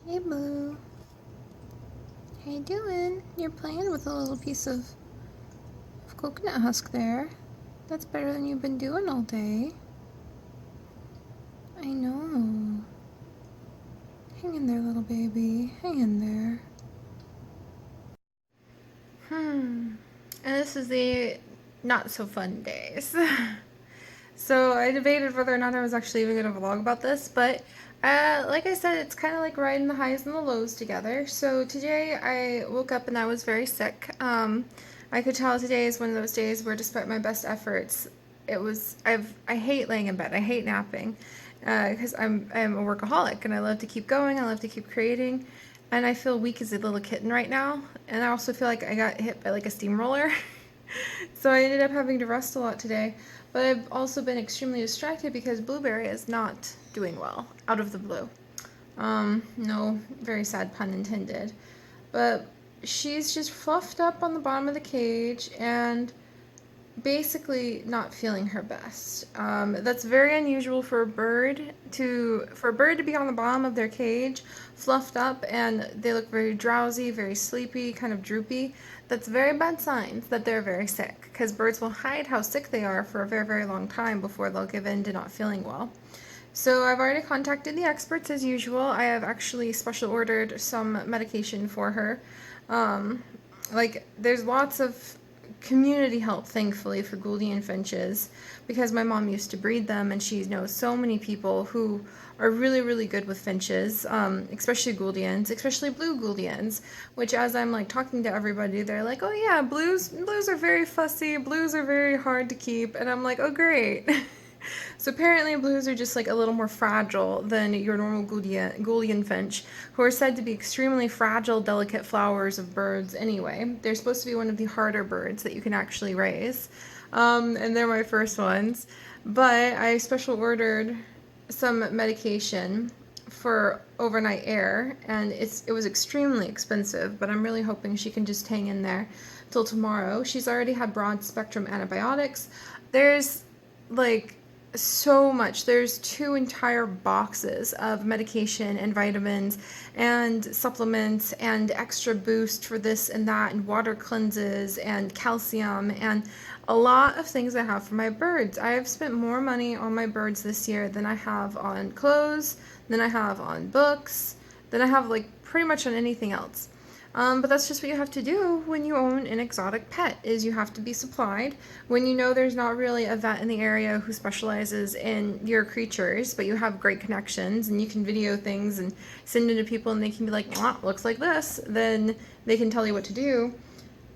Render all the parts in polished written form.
Hey Boo, how you doing? You're playing with a little piece of coconut husk there. That's better than you've been doing all day. I know. Hang in there, little baby. Hang in there. And this is the not so fun days. So I debated whether or not I was actually even going to vlog about this, but like I said, it's kind of like riding the highs and the lows together. So today I woke up and I was very sick. I could tell today is one of those days where, despite my best efforts, I hate laying in bed. I hate napping because I'm a workaholic and I love to keep going. I love to keep creating, and I feel weak as a little kitten right now. And I also feel like I got hit by like a steamroller. So I ended up having to rest a lot today. But I've also been extremely distracted because Blueberry is not doing well, out of the blue. No, very sad pun intended. But she's just fluffed up on the bottom of the cage and basically not feeling her best. That's very unusual for a bird to be on the bottom of their cage, fluffed up, and they look very drowsy, very sleepy, kind of droopy. That's very bad signs that they're very sick, because birds will hide how sick they are for a very, very long time before they'll give in to not feeling well. So I've already contacted the experts as usual. I have actually special ordered some medication for her. There's lots of community help, thankfully, for Gouldian finches, because my mom used to breed them and she knows so many people who are really, really good with finches, especially Gouldians, especially blue Gouldians, which, as I'm like talking to everybody, they're like, oh yeah, blues are very fussy, blues are very hard to keep, and I'm like, oh great. So apparently blues are just like a little more fragile than your normal Gouldian finch, who are said to be extremely fragile, delicate flowers of birds anyway. They're supposed to be one of the harder birds that you can actually raise. And they're my first ones. But I special ordered some medication for overnight air, and it was extremely expensive, but I'm really hoping she can just hang in there till tomorrow. She's already had broad spectrum antibiotics. There's like so much. There's 2 entire boxes of medication and vitamins and supplements and extra boost for this and that and water cleanses and calcium and a lot of things I have for my birds. I have spent more money on my birds this year than I have on clothes, than I have on books, than I have like pretty much on anything else. But that's just what you have to do when you own an exotic pet, is you have to be supplied. When you know there's not really a vet in the area who specializes in your creatures, but you have great connections and you can video things and send it to people and they can be like, looks like this, then they can tell you what to do.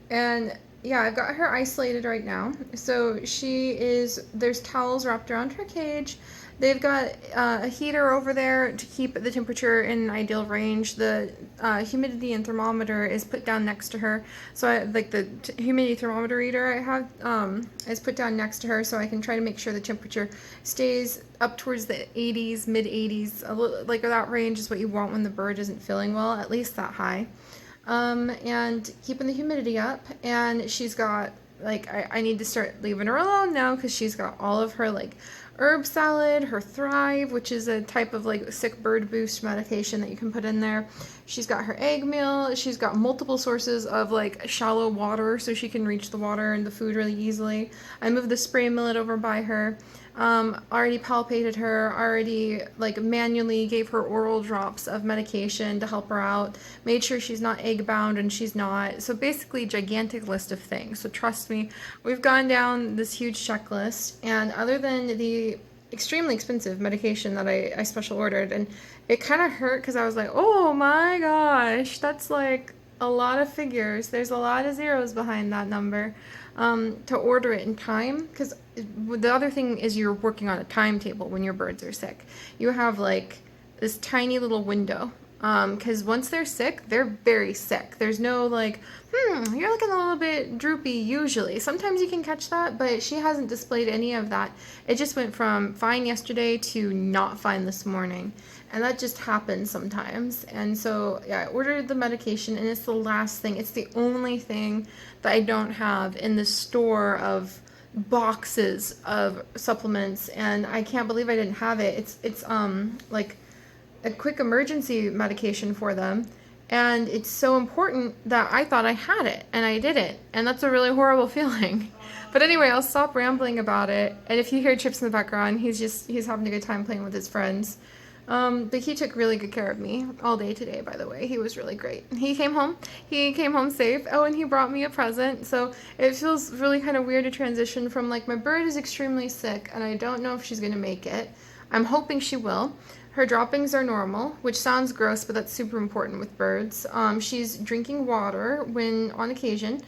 And yeah, I've got her isolated right now. So there's towels wrapped around her cage. They've got a heater over there to keep the temperature in an ideal range. The humidity and thermometer is put down next to her. So the humidity thermometer reader I have is put down next to her, so I can try to make sure the temperature stays up towards the 80s, mid 80s. Like that range is what you want when the bird isn't feeling well, at least that high. And keeping the humidity up. And she's got I need to start leaving her alone now because she's got all of her herb salad, her Thrive, which is a type of sick bird boost medication that you can put in there. She's got her egg meal. She's got multiple sources of shallow water so she can reach the water and the food really easily. I moved the spray millet over by her. Already palpated her, already manually gave her oral drops of medication to help her out, made sure she's not egg bound, and she's not. So basically gigantic list of things. So trust me, we've gone down this huge checklist, and other than the extremely expensive medication that I special ordered, and it kind of hurt because I was like, oh my gosh, that's a lot of figures. There's a lot of zeros behind that number. To order it in time, because the other thing is you're working on a timetable when your birds are sick. You have this tiny little window, because once they're sick, they're very sick. There's no you're looking a little bit droopy usually. Sometimes you can catch that, but she hasn't displayed any of that. It just went from fine yesterday to not fine this morning. And that just happens sometimes. And so, yeah, I ordered the medication, and it's the last thing. It's the only thing that I don't have in the store of boxes of supplements, and I can't believe I didn't have it. It's a quick emergency medication for them. And it's so important that I thought I had it and I didn't. And that's a really horrible feeling. But anyway, I'll stop rambling about it. And if you hear Chips in the background, he's having a good time playing with his friends. But he took really good care of me all day today, by the way. He was really great. He came home safe. Oh, and he brought me a present. So it feels really kind of weird to transition from, like, my bird is extremely sick and I don't know if she's going to make it. I'm hoping she will. Her droppings are normal, which sounds gross, but that's super important with birds. She's drinking water when on occasion.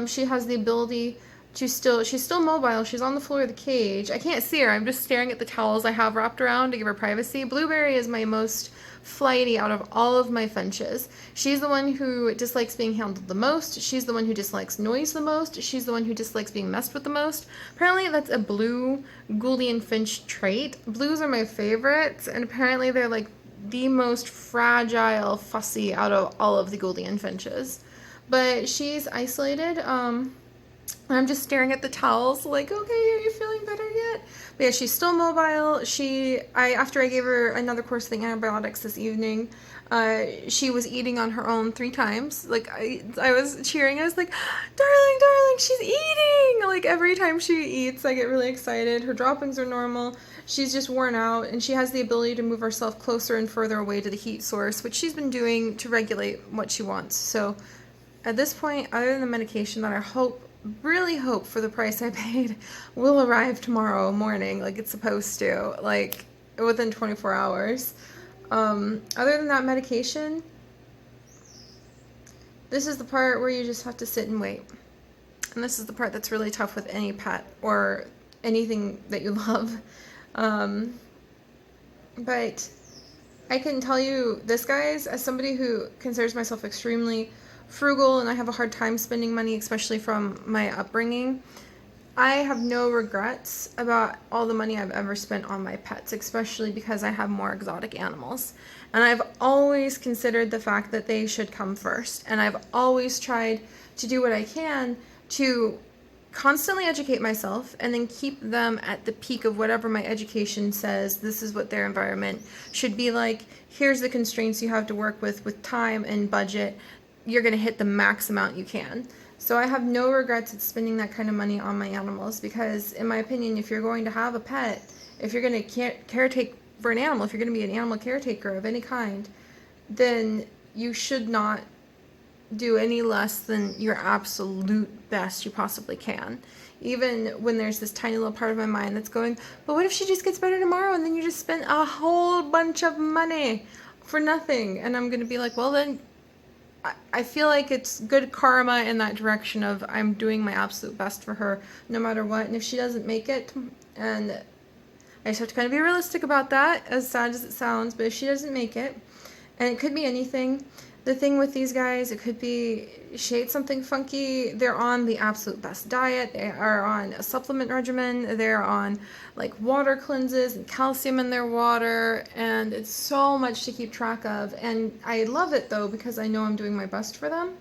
She has the ability to she's still mobile. She's on the floor of the cage. I can't see her. I'm just staring at the towels I have wrapped around to give her privacy. Blueberry is my most flighty out of all of my finches. She's the one who dislikes being handled the most. She's the one who dislikes noise the most. She's the one who dislikes being messed with the most. Apparently that's a blue Gouldian finch trait. Blues are my favorites, and apparently they're like the most fragile, fussy out of all of the Gouldian finches. But she's isolated. I'm just staring at the towels like, okay, are you feeling better yet? But yeah, she's still mobile. After I gave her another course of the antibiotics this evening, she was eating on her own 3 times. Like, I was cheering. I was like, darling, she's eating! Like, every time she eats, I get really excited. Her droppings are normal. She's just worn out, and she has the ability to move herself closer and further away to the heat source, which she's been doing to regulate what she wants. So at this point, other than the medication that I really hope for the price I paid will arrive tomorrow morning like it's supposed to, like within 24 hours. Other than that medication, this is the part where you just have to sit and wait. And this is the part that's really tough with any pet or anything that you love. But I can tell you this, guys, as somebody who considers myself extremely frugal and I have a hard time spending money, especially from my upbringing, I have no regrets about all the money I've ever spent on my pets, especially because I have more exotic animals. And I've always considered the fact that they should come first. And I've always tried to do what I can to constantly educate myself and then keep them at the peak of whatever my education says this is what their environment should be like. Here's the constraints you have to work with time and budget. You're going to hit the max amount you can. So I have no regrets at spending that kind of money on my animals, because in my opinion, if you're going to have a pet, if you're going to caretake for an animal, if you're going to be an animal caretaker of any kind, then you should not do any less than your absolute best you possibly can. Even when there's this tiny little part of my mind that's going, but what if she just gets better tomorrow and then you just spent a whole bunch of money for nothing? And I'm going to be like, well then, I feel like it's good karma in that direction of I'm doing my absolute best for her no matter what. And if she doesn't make it, and I just have to kind of be realistic about that, as sad as it sounds, but if she doesn't make it, and it could be anything. The thing with these guys, it could be she ate something funky, they're on the absolute best diet, they are on a supplement regimen, they're on like water cleanses and calcium in their water, and it's so much to keep track of. And I love it though, because I know I'm doing my best for them.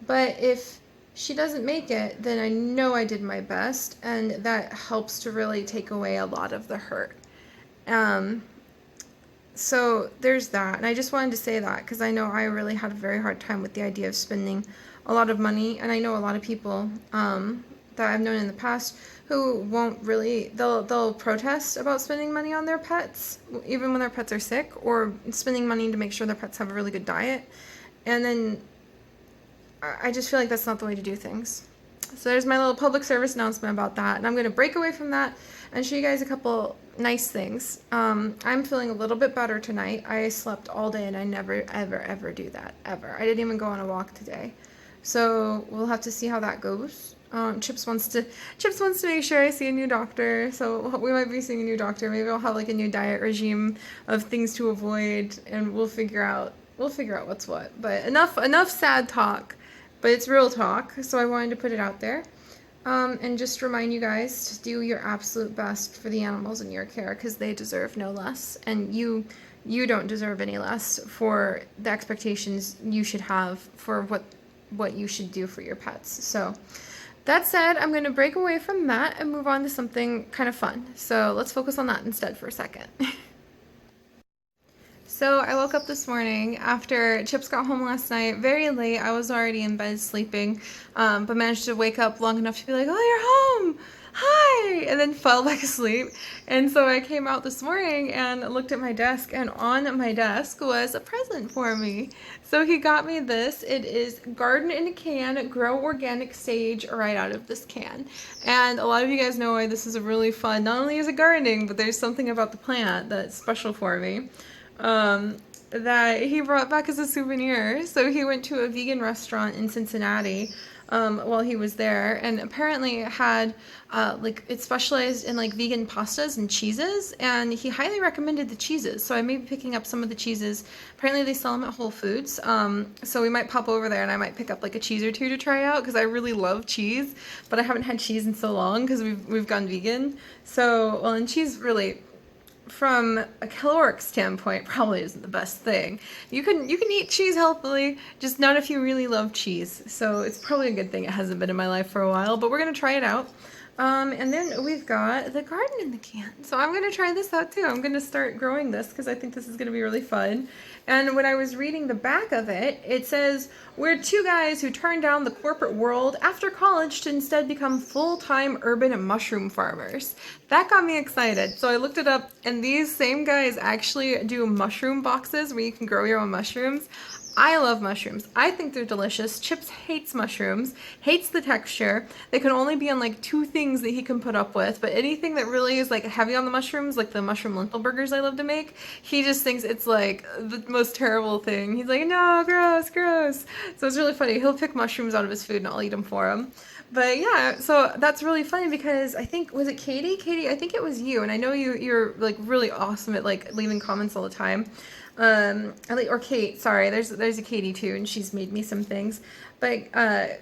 But if she doesn't make it, then I know I did my best, and that helps to really take away a lot of the hurt. So there's that, and I just wanted to say that because I know I really had a very hard time with the idea of spending a lot of money, and I know a lot of people that I've known in the past who won't really, they'll protest about spending money on their pets, even when their pets are sick, or spending money to make sure their pets have a really good diet, and then I just feel like that's not the way to do things. So there's my little public service announcement about that, and I'm going to break away from that and show you guys a couple nice things. I'm feeling a little bit better tonight. I slept all day, and I never, ever do that, ever. I didn't even go on a walk today. So we'll have to see how that goes. Chips wants to make sure I see a new doctor, so we might be seeing a new doctor. Maybe I'll have like a new diet regime of things to avoid, and we'll figure out what's what. But enough sad talk. But it's real talk, so I wanted to put it out there. And just remind you guys to do your absolute best for the animals in your care, because they deserve no less. And you don't deserve any less for the expectations you should have for what you should do for your pets. So that said, I'm going to break away from that and move on to something kind of fun. So let's focus on that instead for a second. So I woke up this morning after Chips got home last night very late. I was already in bed sleeping, but managed to wake up long enough to be like, "Oh, you're home! Hi!" And then fell back asleep. And so I came out this morning and looked at my desk, and on my desk was a present for me. So he got me this. It is Garden in a Can, Grow Organic Sage right out of this can. And a lot of you guys know why this is a really fun, not only is it gardening, but there's something about the plant that's special for me. That he brought back as a souvenir. So he went to a vegan restaurant in Cincinnati while he was there, and apparently it had it specialized in like vegan pastas and cheeses, and he highly recommended the cheeses. So I may be picking up some of the cheeses. Apparently they sell them at Whole Foods, so we might pop over there and I might pick up like a cheese or two to try out, because I really love cheese, but I haven't had cheese in so long because we've gone vegan. So, well, and cheese really, from a caloric standpoint, probably isn't the best thing. You can eat cheese healthily, just not if you really love cheese. So it's probably a good thing it hasn't been in my life for a while, but we're gonna try it out. And then we've got the Garden in the Can. So I'm gonna try this out too. I'm gonna start growing this because I think this is gonna be really fun. And when I was reading the back of it, it says, "We're two guys who turned down the corporate world after college to instead become full-time urban mushroom farmers." That got me excited. So I looked it up, and these same guys actually do mushroom boxes where you can grow your own mushrooms. I love mushrooms. I think they're delicious. Chips hates mushrooms, hates the texture. They can only be on like two things that he can put up with, but anything that really is like heavy on the mushrooms, like the mushroom lentil burgers I love to make, he just thinks it's like the most terrible thing. He's like, "No, gross, gross." So it's really funny. He'll pick mushrooms out of his food and I'll eat them for him. But yeah, so that's really funny because I think, was it Katie? Katie, I think it was you, and I know you're like really awesome at like leaving comments all the time. Or Kate, sorry, there's a Katie too, and she's made me some things, but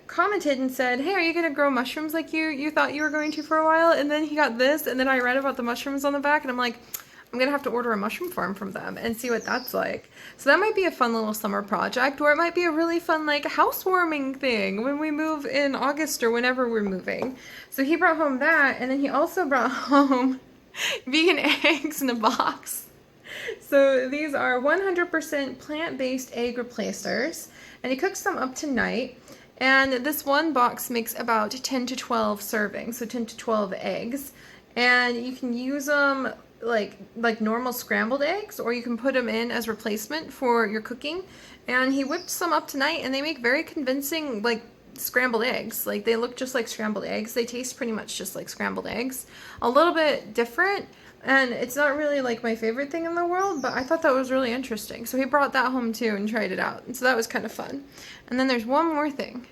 commented and said, "Hey, are you gonna grow mushrooms like you thought you were going to for a while?" And then he got this, and then I read about the mushrooms on the back, and I'm like, I'm gonna have to order a mushroom farm from them and see what that's like. So that might be a fun little summer project, or it might be a really fun like housewarming thing when we move in August or whenever we're moving. So he brought home that, and then he also brought home vegan eggs in a box. So these are 100% plant-based egg replacers, and he cooks them up tonight. And this one box makes about 10 to 12 servings, so 10 to 12 eggs. And you can use them like normal scrambled eggs, or you can put them in as replacement for your cooking. And he whipped some up tonight, and they make very convincing like scrambled eggs. Like, they look just like scrambled eggs. They taste pretty much just like scrambled eggs. A little bit different. And it's not really like my favorite thing in the world, but I thought that was really interesting. So he brought that home too and tried it out. And so that was kind of fun. And then there's one more thing.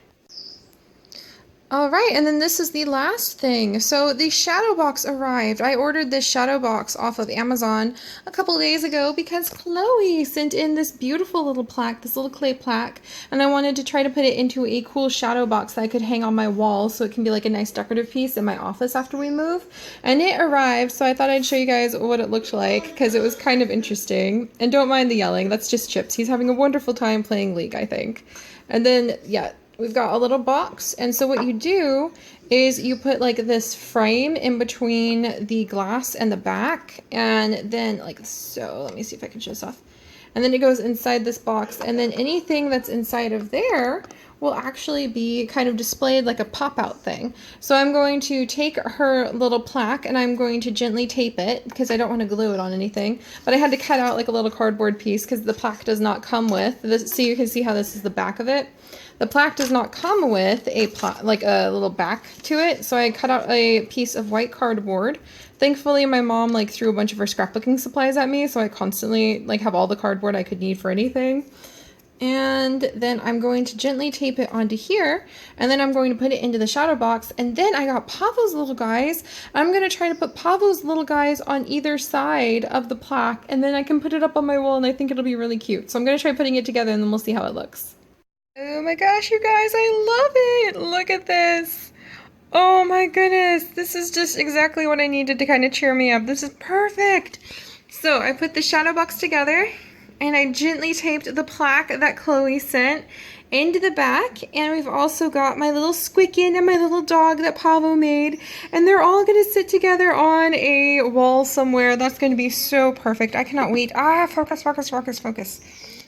All right, and then this is the last thing. So the shadow box arrived. I ordered this shadow box off of Amazon a couple days ago because Chloe sent in this beautiful little plaque, this little clay plaque, and I wanted to try to put it into a cool shadow box that I could hang on my wall so it can be like a nice decorative piece in my office after we move. And it arrived, so I thought I'd show you guys what it looked like because it was kind of interesting. And don't mind the yelling, that's just Chips. He's having a wonderful time playing League, I think. And then, yeah, we've got a little box, and so what you do is you put like this frame in between the glass and the back, and then like so. Let me see if I can show this off. And then it goes inside this box, and then anything that's inside of there will actually be kind of displayed like a pop-out thing. So I'm going to take her little plaque and I'm going to gently tape it because I don't want to glue it on anything. But I had to cut out like a little cardboard piece because the plaque does not come with this. So you can see how this is the back of it. The plaque does not come with a little back to it, so I cut out a piece of white cardboard. Thankfully, my mom like threw a bunch of her scrapbooking supplies at me, so I constantly like have all the cardboard I could need for anything. And then I'm going to gently tape it onto here, and then I'm going to put it into the shadow box. And then I got Pavo's little guys. I'm going to try to put Pavo's little guys on either side of the plaque, and then I can put it up on my wall, and I think it'll be really cute. So I'm going to try putting it together, and then we'll see how it looks. Oh my gosh, you guys, I love it! Look at this! Oh my goodness, this is just exactly what I needed to kind of cheer me up. This is perfect! So I put the shadow box together, and I gently taped the plaque that Chloe sent into the back. And we've also got my little squickin and my little dog that Pavo made, and they're all gonna sit together on a wall somewhere. That's gonna be so perfect. I cannot wait. Focus, focus, focus, focus.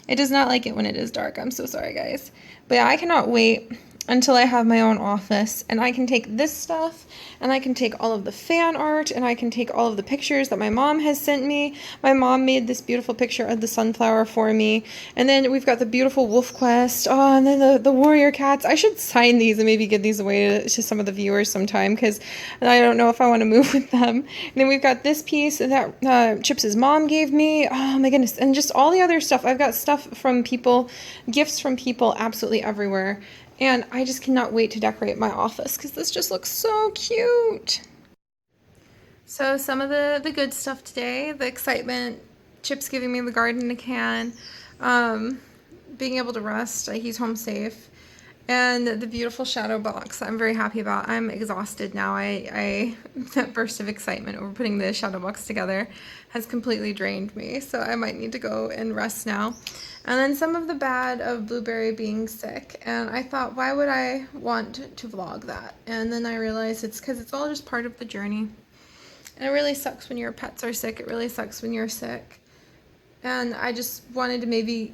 It does not like it when it is dark. I'm so sorry, guys. But yeah, I cannot wait until I have my own office, and I can take this stuff, and I can take all of the fan art, and I can take all of the pictures that my mom has sent me. My mom made this beautiful picture of the sunflower for me, and then we've got the beautiful wolf quest. Oh, and then the warrior cats. I should sign these and maybe give these away to some of the viewers sometime, because I don't know if I want to move with them. And then we've got this piece that Chips's mom gave me. Oh my goodness, and just all the other stuff. I've got stuff from people, gifts from people absolutely everywhere. And I just cannot wait to decorate my office because this just looks so cute. So some of the good stuff today, the excitement, Chip's giving me the garden in a can, being able to rest, he's home safe, and the beautiful shadow box I'm very happy about. I'm exhausted now. That burst of excitement over putting the shadow box together has completely drained me, so I might need to go and rest now. And then some of the bad of Blueberry being sick, and I thought, why would I want to vlog that? And then I realized it's because it's all just part of the journey. And it really sucks when your pets are sick. It really sucks when you're sick. And I just wanted to maybe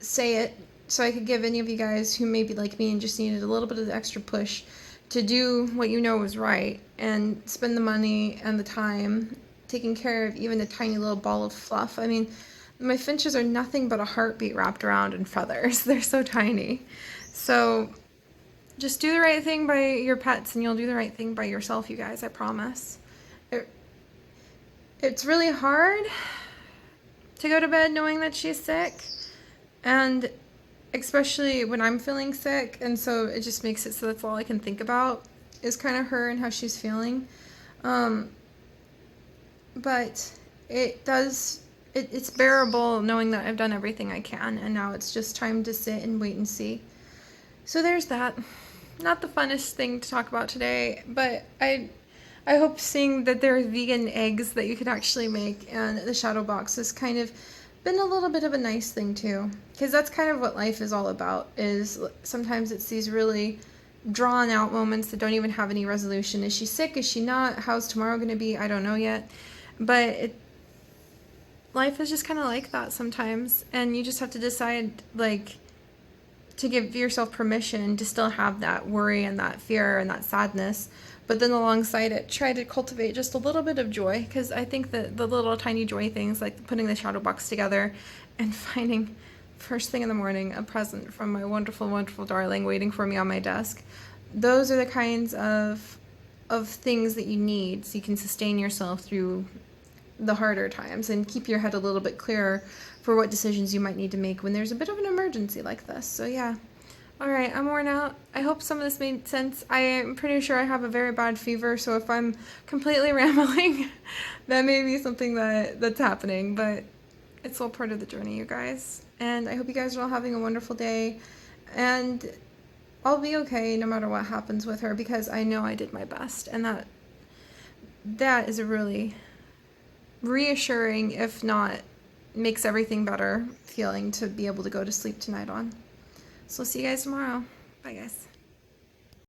say it so I could give any of you guys who may be like me and just needed a little bit of the extra push to do what you know was right and spend the money and the time taking care of even a tiny little ball of fluff. I mean, my finches are nothing but a heartbeat wrapped around in feathers. They're so tiny. So just do the right thing by your pets and you'll do the right thing by yourself, you guys, I promise. It's really hard to go to bed knowing that she's sick, and especially when I'm feeling sick, and so it just makes it so that's all I can think about is kind of her and how she's feeling. But it's bearable knowing that I've done everything I can, and now it's just time to sit and wait and see. So there's that. Not the funnest thing to talk about today, but I hope seeing that there are vegan eggs that you could actually make, and the shadow box has kind of been a little bit of a nice thing too, because that's kind of what life is all about. Is sometimes it's these really drawn out moments that don't even have any resolution. Is she sick? Is she not? How's tomorrow going to be? I don't know yet, but life is just kind of like that sometimes, and you just have to decide, like, to give yourself permission to still have that worry and that fear and that sadness, but then alongside it, try to cultivate just a little bit of joy, because I think that the little tiny joy things, like putting the shadow box together and finding first thing in the morning a present from my wonderful, wonderful darling waiting for me on my desk, those are the kinds of things that you need so you can sustain yourself through the harder times and keep your head a little bit clearer for what decisions you might need to make when there's a bit of an emergency like this. So yeah. All right, I'm worn out. I hope some of this made sense. I am pretty sure I have a very bad fever, so if I'm completely rambling, that may be something that's happening, but it's all part of the journey, you guys. And I hope you guys are all having a wonderful day, and I'll be okay no matter what happens with her, because I know I did my best, and that is a really reassuring, if not makes everything better, feeling to be able to go to sleep tonight on. So see you guys tomorrow. Bye, guys.